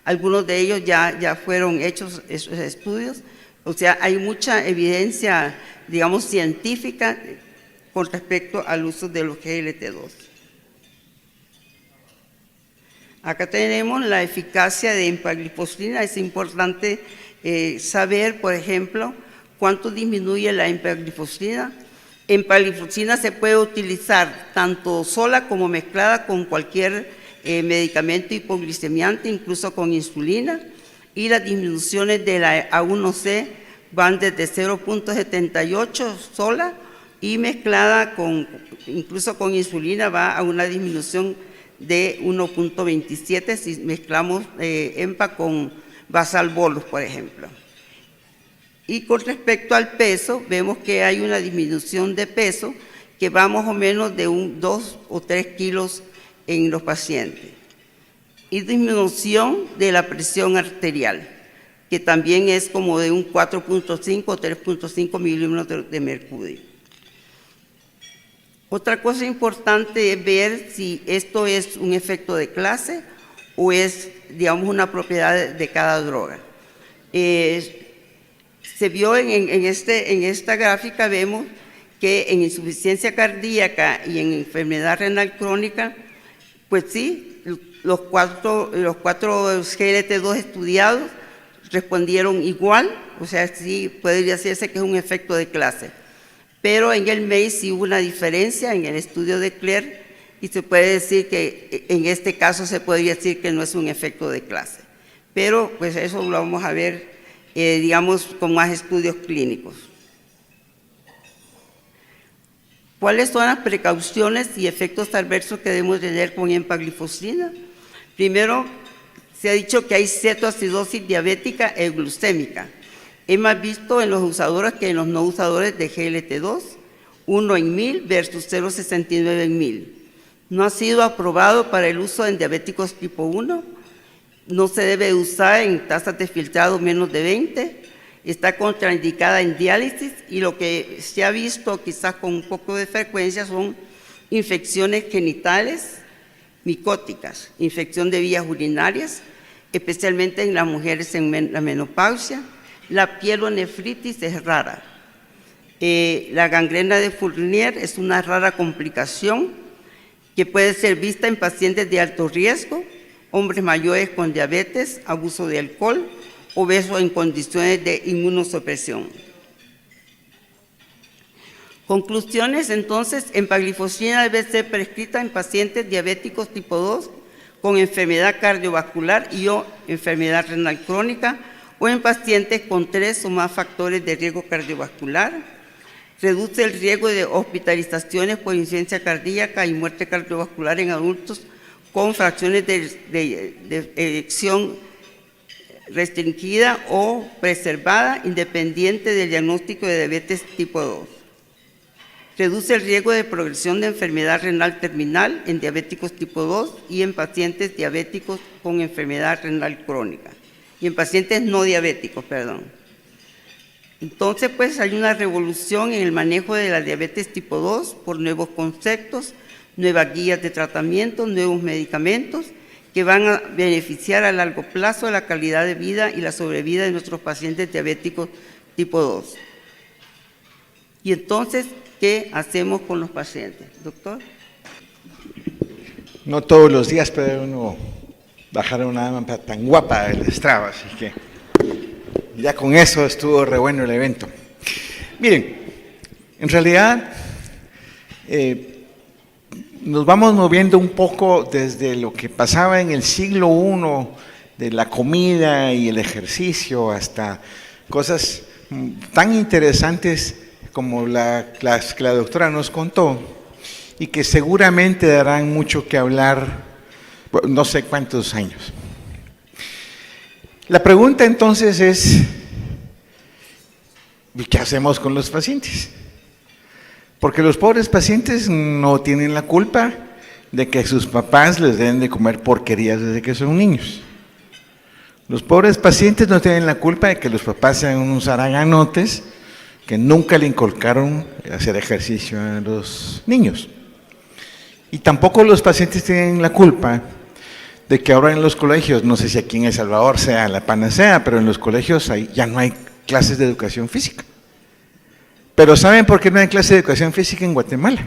Speaker 3: Algunos de ellos ya fueron hechos esos estudios, o sea, hay mucha evidencia, científica con respecto al uso de los GLT2. Acá tenemos la eficacia de empaglifosina. Es importante saber, por ejemplo, cuánto disminuye la empaglifosina. Empaglifosina se puede utilizar tanto sola como mezclada con cualquier medicamento hipoglicemiante, incluso con insulina, y las disminuciones de la A1C van desde 0.78 sola y mezclada incluso con insulina va a una disminución de 1.27 si mezclamos EMPA con Basal-Bolus, por ejemplo. Y con respecto al peso, vemos que hay una disminución de peso que va más o menos de 2 o 3 kilos en los pacientes. Y disminución de la presión arterial. que también es como de un 4.5 o 3.5 milímetros de mercurio. Otra cosa importante es ver si esto es un efecto de clase o es, digamos, una propiedad de cada droga. Se vio en esta gráfica, vemos que en insuficiencia cardíaca y en enfermedad renal crónica, pues sí, los cuatro GLT2 estudiados respondieron igual, o sea, sí podría decirse que es un efecto de clase. Pero en el MACE sí hubo una diferencia en el estudio de Claire y se puede decir que en este caso se podría decir que no es un efecto de clase. Pero pues eso lo vamos a ver, digamos, con más estudios clínicos. ¿Cuáles son las precauciones y efectos adversos que debemos tener con empaglifosina? Primero, se ha dicho que hay cetoacidosis diabética e glucémica. Hemos visto en los usadores que en los no usadores de GLT2, 1 en 1000 versus 0,69 en 1000. No ha sido aprobado para el uso en diabéticos tipo 1, no se debe usar en tasas de filtrado menos de 20, está contraindicada en diálisis y lo que se ha visto quizás con un poco de frecuencia son infecciones genitales micóticas, infección de vías urinarias, especialmente en las mujeres en la menopausia. La pielonefritis es rara. La gangrena de Fournier es una rara complicación que puede ser vista en pacientes de alto riesgo, hombres mayores con diabetes, abuso de alcohol, obesos en condiciones de inmunosupresión. Conclusiones, entonces, empaglifosina debe ser prescrita en pacientes diabéticos tipo 2 con enfermedad cardiovascular y o enfermedad renal crónica, o en pacientes con 3 o más factores de riesgo cardiovascular, reduce el riesgo de hospitalizaciones por insuficiencia cardíaca y muerte cardiovascular en adultos con fracciones de eyección restringida o preservada, independiente del diagnóstico de diabetes tipo 2. Reduce el riesgo de progresión de enfermedad renal terminal en diabéticos tipo 2 y en pacientes diabéticos con enfermedad renal crónica. Y en pacientes no diabéticos, perdón. Entonces, pues hay una revolución en el manejo de la diabetes tipo 2 por nuevos conceptos, nuevas guías de tratamiento, nuevos medicamentos que van a beneficiar a largo plazo la calidad de vida y la sobrevida de nuestros pacientes diabéticos tipo 2. Y entonces, ¿qué hacemos con los pacientes, doctor?
Speaker 2: No todos los días puede uno bajar a una dama tan guapa del Strava, así que ya con eso estuvo re bueno el evento. Miren, en realidad nos vamos moviendo un poco desde lo que pasaba en el siglo I, de la comida y el ejercicio, hasta cosas tan interesantes como las que la doctora nos contó y que seguramente darán mucho que hablar no sé cuántos años. La pregunta entonces es, ¿qué hacemos con los pacientes? Porque los pobres pacientes no tienen la culpa de que sus papás les den de comer porquerías desde que son niños. Los pobres pacientes no tienen la culpa de que los papás sean unos haraganotes que nunca le inculcaron hacer ejercicio a los niños. Y tampoco los pacientes tienen la culpa de que ahora en los colegios, no sé si aquí en El Salvador sea la panacea, pero en los colegios ya no hay clases de educación física. Pero ¿saben por qué no hay clases de educación física en Guatemala?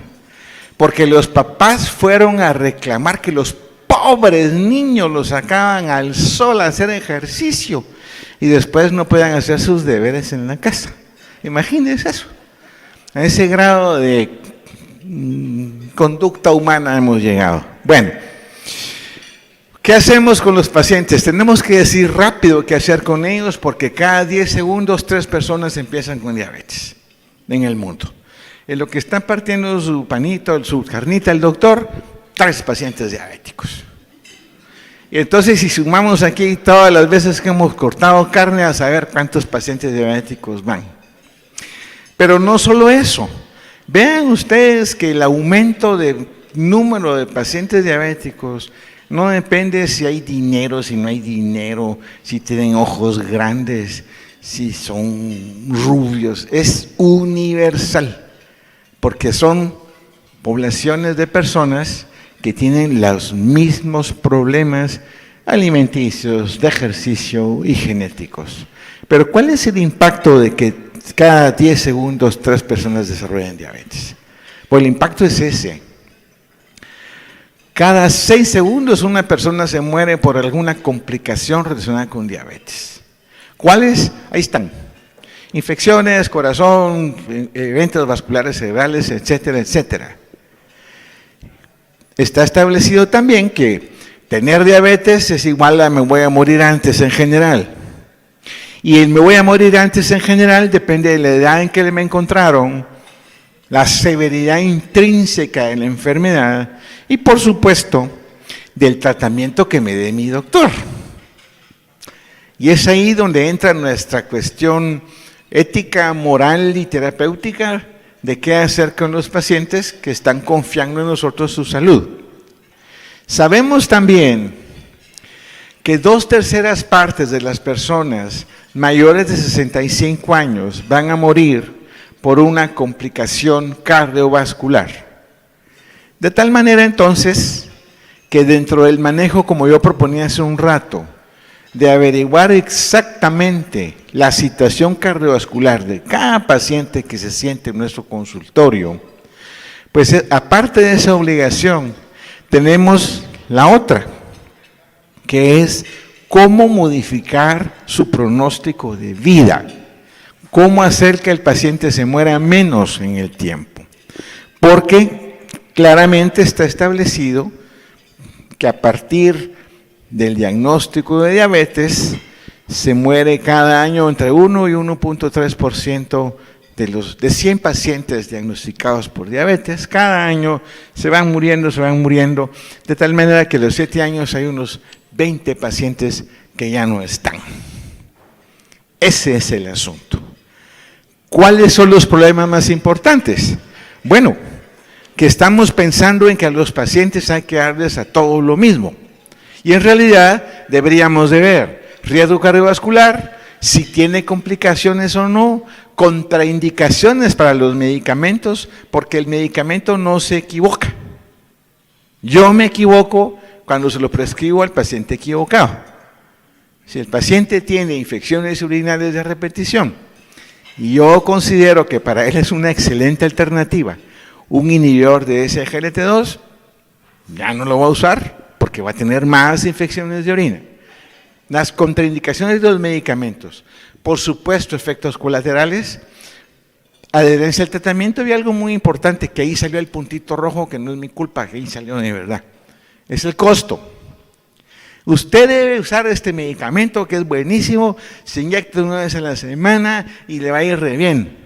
Speaker 2: Porque los papás fueron a reclamar que los pobres niños los sacaban al sol a hacer ejercicio y después no puedan hacer sus deberes en la casa. Imagínense eso. A ese grado de conducta humana hemos llegado. Bueno, ¿qué hacemos con los pacientes? Tenemos que decir rápido qué hacer con ellos porque cada 10 segundos 3 personas empiezan con diabetes en el mundo. En lo que está partiendo su panito, su carnita el doctor, 3 pacientes diabéticos. Y entonces si sumamos aquí todas las veces que hemos cortado carne a saber cuántos pacientes diabéticos van. Pero no solo eso. Vean ustedes que el aumento de número de pacientes diabéticos No depende si hay dinero, si no hay dinero, si tienen ojos grandes, si son rubios. Es universal, porque son poblaciones de personas que tienen los mismos problemas alimenticios, de ejercicio y genéticos. Pero ¿cuál es el impacto de que cada 10 segundos 3 personas desarrollan diabetes? Pues el impacto es ese. Cada 6 segundos una persona se muere por alguna complicación relacionada con diabetes. ¿Cuáles? Ahí están. Infecciones, corazón, eventos vasculares cerebrales, etcétera, etcétera. Está establecido también que tener diabetes es igual a me voy a morir antes en general. Y el me voy a morir antes en general depende de la edad en que me encontraron, la severidad intrínseca de la enfermedad y, por supuesto, del tratamiento que me dé mi doctor. Y es ahí donde entra nuestra cuestión ética, moral y terapéutica de qué hacer con los pacientes que están confiando en nosotros su salud. Sabemos también que 2/3 partes de las personas mayores de 65 años van a morir por una complicación cardiovascular. De tal manera entonces que dentro del manejo, como yo proponía hace un rato, de averiguar exactamente la situación cardiovascular de cada paciente que se siente en nuestro consultorio, pues aparte de esa obligación, tenemos la otra, que es cómo modificar su pronóstico de vida, cómo hacer que el paciente se muera menos en el tiempo. Porque claramente está establecido que a partir del diagnóstico de diabetes se muere cada año entre 1 y 1.3% de 100 pacientes diagnosticados por diabetes. Cada año se van muriendo, de tal manera que a los 7 años hay unos 20 pacientes que ya no están. Ese es el asunto. ¿Cuáles son los problemas más importantes? Bueno, que estamos pensando en que a los pacientes hay que darles a todos lo mismo. Y en realidad deberíamos de ver riesgo cardiovascular, si tiene complicaciones o no, contraindicaciones para los medicamentos, porque el medicamento no se equivoca. Yo me equivoco cuando se lo prescribo al paciente equivocado. Si el paciente tiene infecciones urinarias de repetición y yo considero que para él es una excelente alternativa un inhibidor de SGLT2, ya no lo va a usar porque va a tener más infecciones de orina. Las contraindicaciones de los medicamentos, por supuesto, efectos colaterales, adherencia al tratamiento y algo muy importante, que ahí salió el puntito rojo, que no es mi culpa, que ahí salió de verdad, es el costo. Usted debe usar este medicamento que es buenísimo, se inyecta 1 vez a la semana y le va a ir re bien.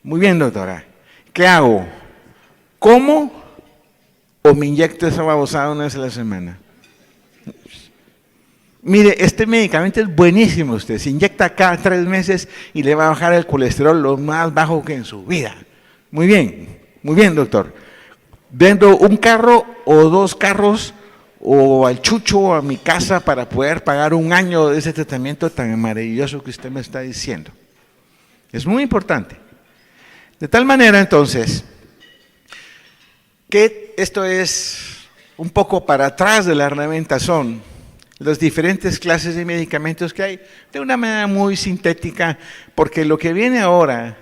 Speaker 2: Muy bien, doctora. ¿Qué hago? ¿Como o me inyecto esa babosada 1 vez a la semana? Mire, este medicamento es buenísimo, usted se inyecta cada 3 meses y le va a bajar el colesterol lo más bajo que en su vida. Muy bien, doctor. Vendo un carro o 2 carros o al chucho o a mi casa para poder pagar 1 año de ese tratamiento tan maravilloso que usted me está diciendo. Es muy importante. De tal manera, entonces, que esto es un poco para atrás de la reglamentación, las diferentes clases de medicamentos que hay, de una manera muy sintética, porque lo que viene ahora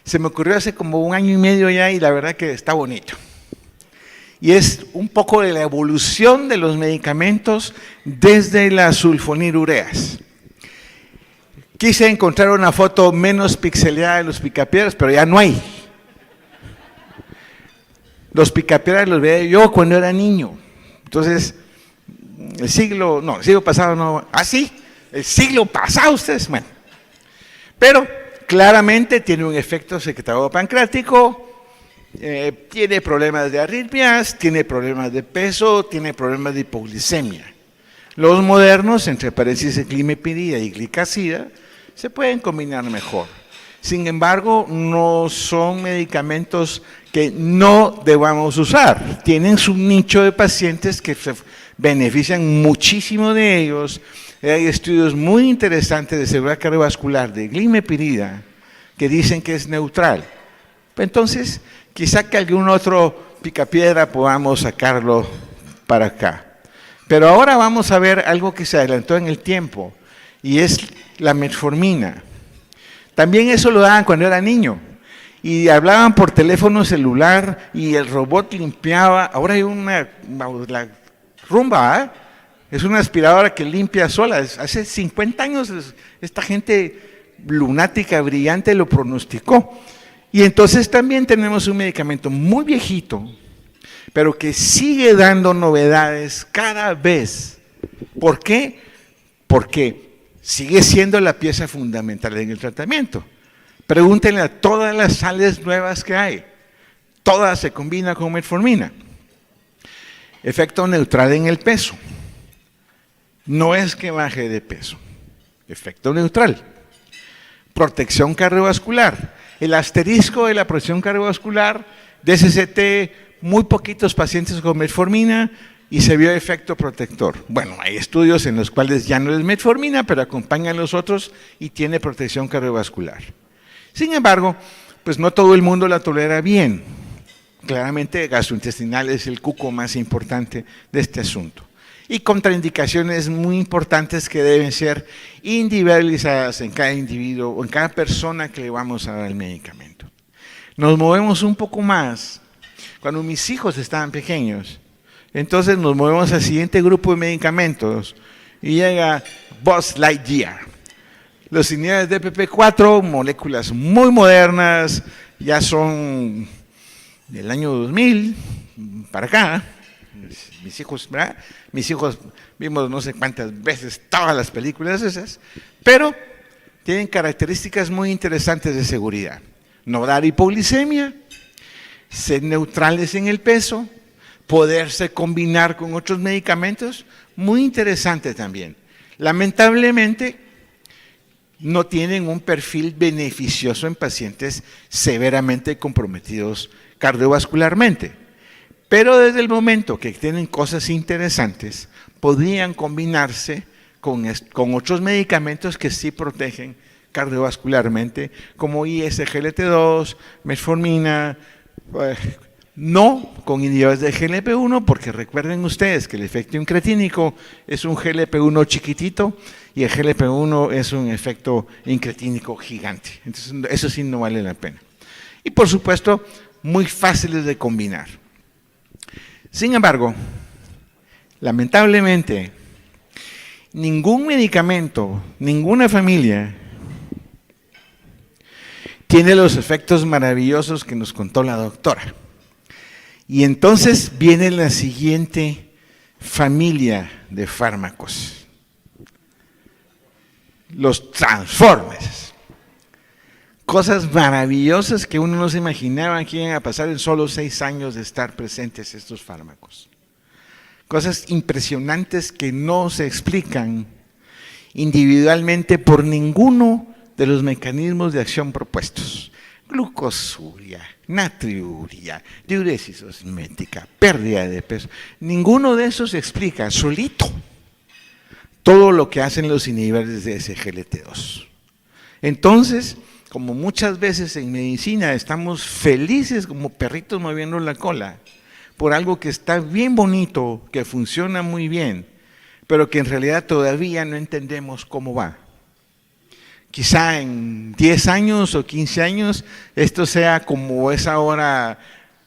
Speaker 2: se me ocurrió hace como 1 año y medio ya y la verdad que está bonito. Y es un poco de la evolución de los medicamentos desde las sulfonilureas. Quise encontrar una foto menos pixeleada de los picapiedras, pero ya no hay. Los picapiedras los veía yo cuando era niño. Entonces, el siglo pasado no. ¿Ah, sí? El siglo pasado ustedes, bueno. Pero claramente tiene un efecto secretario pancreático, tiene problemas de arritmias, tiene problemas de peso, tiene problemas de hipoglicemia. Los modernos, entre paréntesis climepirida y glicacida, se pueden combinar mejor. Sin embargo, no son medicamentos que no debamos usar. Tienen su nicho de pacientes que benefician muchísimo de ellos. Hay estudios muy interesantes de seguridad cardiovascular de glimepirida que dicen que es neutral. Entonces, quizá que algún otro picapiedra podamos sacarlo para acá. Pero ahora vamos a ver algo que se adelantó en el tiempo, y es la metformina. También eso lo daban cuando era niño, y hablaban por teléfono celular, y el robot limpiaba. Ahora hay la Rumba, ¿eh? Es una aspiradora que limpia sola. Hace 50 años esta gente lunática, brillante, lo pronosticó. Y entonces también tenemos un medicamento muy viejito, pero que sigue dando novedades cada vez. ¿Por qué? Porque sigue siendo la pieza fundamental en el tratamiento. Pregúntenle a todas las sales nuevas que hay. Todas se combinan con metformina. Efecto neutral en el peso. No es que baje de peso. Efecto neutral. Protección cardiovascular. El asterisco de la protección cardiovascular, DSCT, muy poquitos pacientes con metformina y se vio efecto protector. Bueno, hay estudios en los cuales ya no es metformina, pero acompañan los otros y tiene protección cardiovascular. Sin embargo, pues no todo el mundo la tolera bien. Claramente gastrointestinal es el cuco más importante de este asunto. Y contraindicaciones muy importantes que deben ser individualizadas en cada individuo o en cada persona que le vamos a dar el medicamento. Nos movemos un poco más. Cuando mis hijos estaban pequeños, entonces nos movemos al siguiente grupo de medicamentos y llega Buzz Lightyear. Los inhibidores de DPP-4, moléculas muy modernas, ya son del año 2000 para acá. Mis hijos, ¿verdad? Mis hijos vimos no sé cuántas veces todas las películas esas, pero tienen características muy interesantes de seguridad. No dar hipoglicemia, ser neutrales en el peso, poderse combinar con otros medicamentos, muy interesante también. Lamentablemente, no tienen un perfil beneficioso en pacientes severamente comprometidos cardiovascularmente. Pero desde el momento que tienen cosas interesantes, podrían combinarse con otros medicamentos que sí protegen cardiovascularmente, como ISGLT2, metformina, no con inhibidores de GLP-1, porque recuerden ustedes que el efecto incretínico es un GLP-1 chiquitito y el GLP-1 es un efecto incretínico gigante. Entonces, eso sí no vale la pena. Y por supuesto, muy fáciles de combinar. Sin embargo, lamentablemente, ningún medicamento, ninguna familia tiene los efectos maravillosos que nos contó la doctora. Y entonces viene la siguiente familia de fármacos. Los Transformers. Cosas maravillosas que uno no se imaginaba que iban a pasar en solo 6 años de estar presentes estos fármacos. Cosas impresionantes que no se explican individualmente por ninguno de los mecanismos de acción propuestos. Glucosuria, natriuria, diuresis osmética, pérdida de peso. Ninguno de esos explica solito todo lo que hacen los inhibidores de SGLT2. Entonces, como muchas veces en medicina estamos felices como perritos moviendo la cola por algo que está bien bonito, que funciona muy bien, pero que en realidad todavía no entendemos cómo va. Quizá en 10 años o 15 años esto sea como es ahora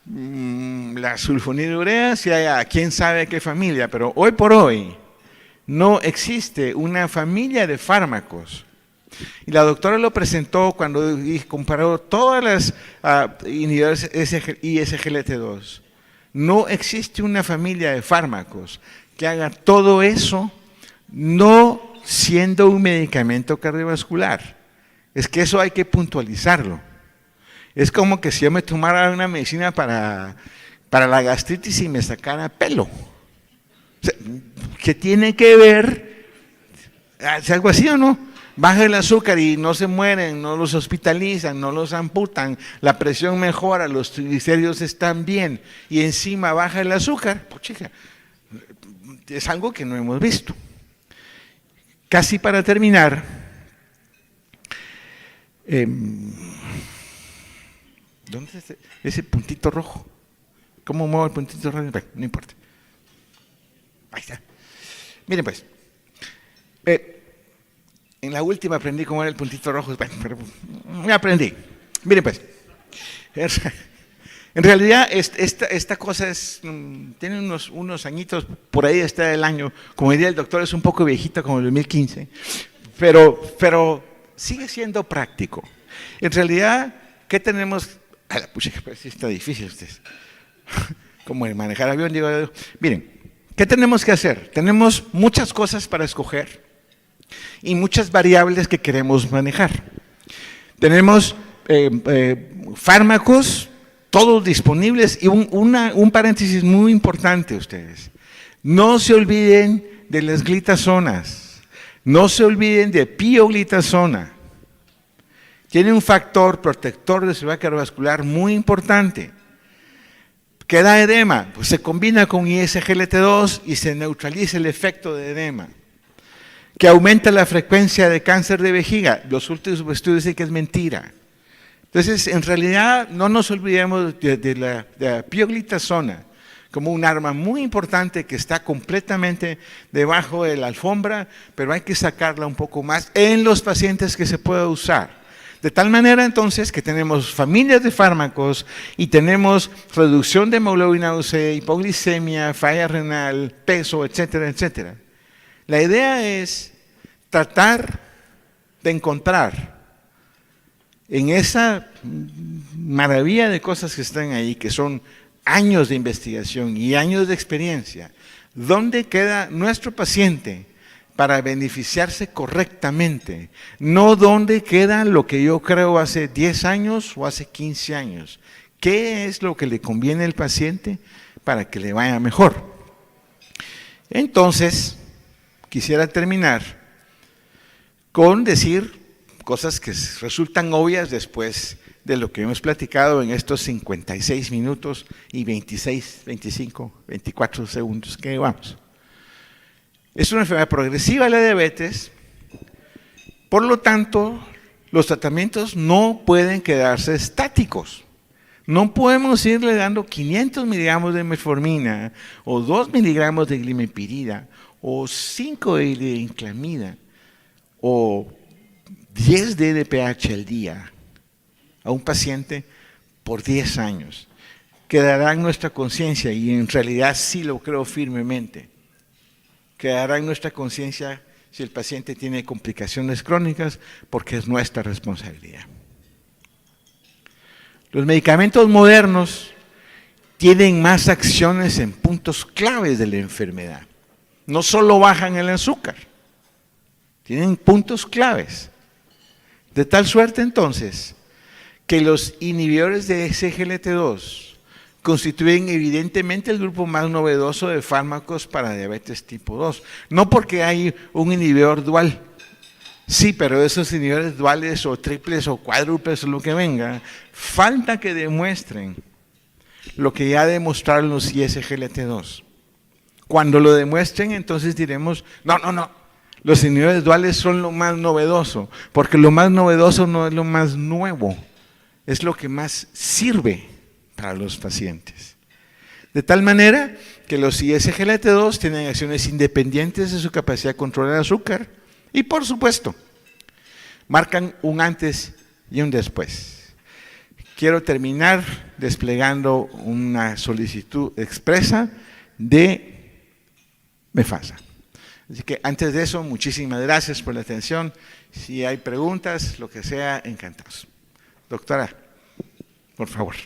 Speaker 2: la sulfonilurea, sea quién sabe qué familia, pero hoy por hoy no existe una familia de fármacos. Y la doctora lo presentó cuando comparó todas las inhibidores ISGLT2. No existe una familia de fármacos que haga todo eso no siendo un medicamento cardiovascular. Es que eso hay que puntualizarlo. Es como que si yo me tomara una medicina para la gastritis y me sacara pelo. O sea, ¿qué tiene que ver? ¿Es algo así o no? Baja el azúcar y no se mueren, no los hospitalizan, no los amputan, la presión mejora, los triglicéridos están bien y encima baja el azúcar. Pues chica, Es algo que no hemos visto. Casi para terminar, ¿dónde está ese puntito rojo? ¿Cómo muevo el puntito rojo? Bueno, no importa. Ahí está. Miren pues, en la última aprendí cómo era el puntito rojo, bueno, pero me aprendí. Miren pues, en realidad esta cosa tiene unos añitos, por ahí está el año, como diría el doctor, es un poco viejita como el 2015, pero sigue siendo práctico. En realidad, ¿qué tenemos? A la pucha, que parece que está difícil ustedes. Como el manejar avión, digo, miren, ¿qué tenemos que hacer? Tenemos muchas cosas para escoger y muchas variables que queremos manejar. Tenemos fármacos, todos disponibles, y un paréntesis muy importante ustedes. No se olviden de las glitazonas, no se olviden de pioglitazona. Tiene un factor protector de seguridad cardiovascular muy importante. ¿Qué da edema? Pues se combina con ISGLT2 y se neutraliza el efecto de edema. Que aumenta la frecuencia de cáncer de vejiga. Los últimos estudios dicen que es mentira. Entonces, en realidad, no nos olvidemos de la pioglitazona como un arma muy importante que está completamente debajo de la alfombra, pero hay que sacarla un poco más en los pacientes que se pueda usar. De tal manera entonces que tenemos familias de fármacos y tenemos reducción de hemoglobina A1C, hipoglicemia, falla renal, peso, etcétera, etcétera. La idea es tratar de encontrar en esa maravilla de cosas que están ahí, que son años de investigación y años de experiencia, dónde queda nuestro paciente para beneficiarse correctamente, no dónde queda lo que yo creo hace 10 años o hace 15 años. ¿Qué es lo que le conviene al paciente para que le vaya mejor? Entonces, quisiera terminar con decir cosas que resultan obvias después de lo que hemos platicado en estos 56 minutos y 26, 25, 24 segundos que llevamos. Es una enfermedad progresiva la diabetes, por lo tanto, los tratamientos no pueden quedarse estáticos. No podemos irle dando 500 miligramos de metformina, o 2 miligramos de glimepirida, o 5 de inclamida, o 10 de DPH al día a un paciente por 10 años. Quedará en nuestra conciencia, y en realidad sí lo creo firmemente, quedará en nuestra conciencia si el paciente tiene complicaciones crónicas, porque es nuestra responsabilidad. Los medicamentos modernos tienen más acciones en puntos claves de la enfermedad. No solo bajan el azúcar, tienen puntos claves. De tal suerte entonces que los inhibidores de SGLT2 constituyen evidentemente el grupo más novedoso de fármacos para diabetes tipo 2. No porque hay un inhibidor dual. Sí, pero esos inhibidores duales o triples o cuádruples o lo que venga, falta que demuestren lo que ya demostraron los ISGLT2. Cuando lo demuestren, entonces diremos, no, los inhibidores duales son lo más novedoso, porque lo más novedoso no es lo más nuevo, es lo que más sirve para los pacientes. De tal manera que los ISGLT2 tienen acciones independientes de su capacidad de controlar el azúcar y, por supuesto, marcan un antes y un después. Quiero terminar desplegando una solicitud expresa de Mefasa. Así que antes de eso, muchísimas gracias por la atención. Si hay preguntas, lo que sea, encantados. Doctora, por favor.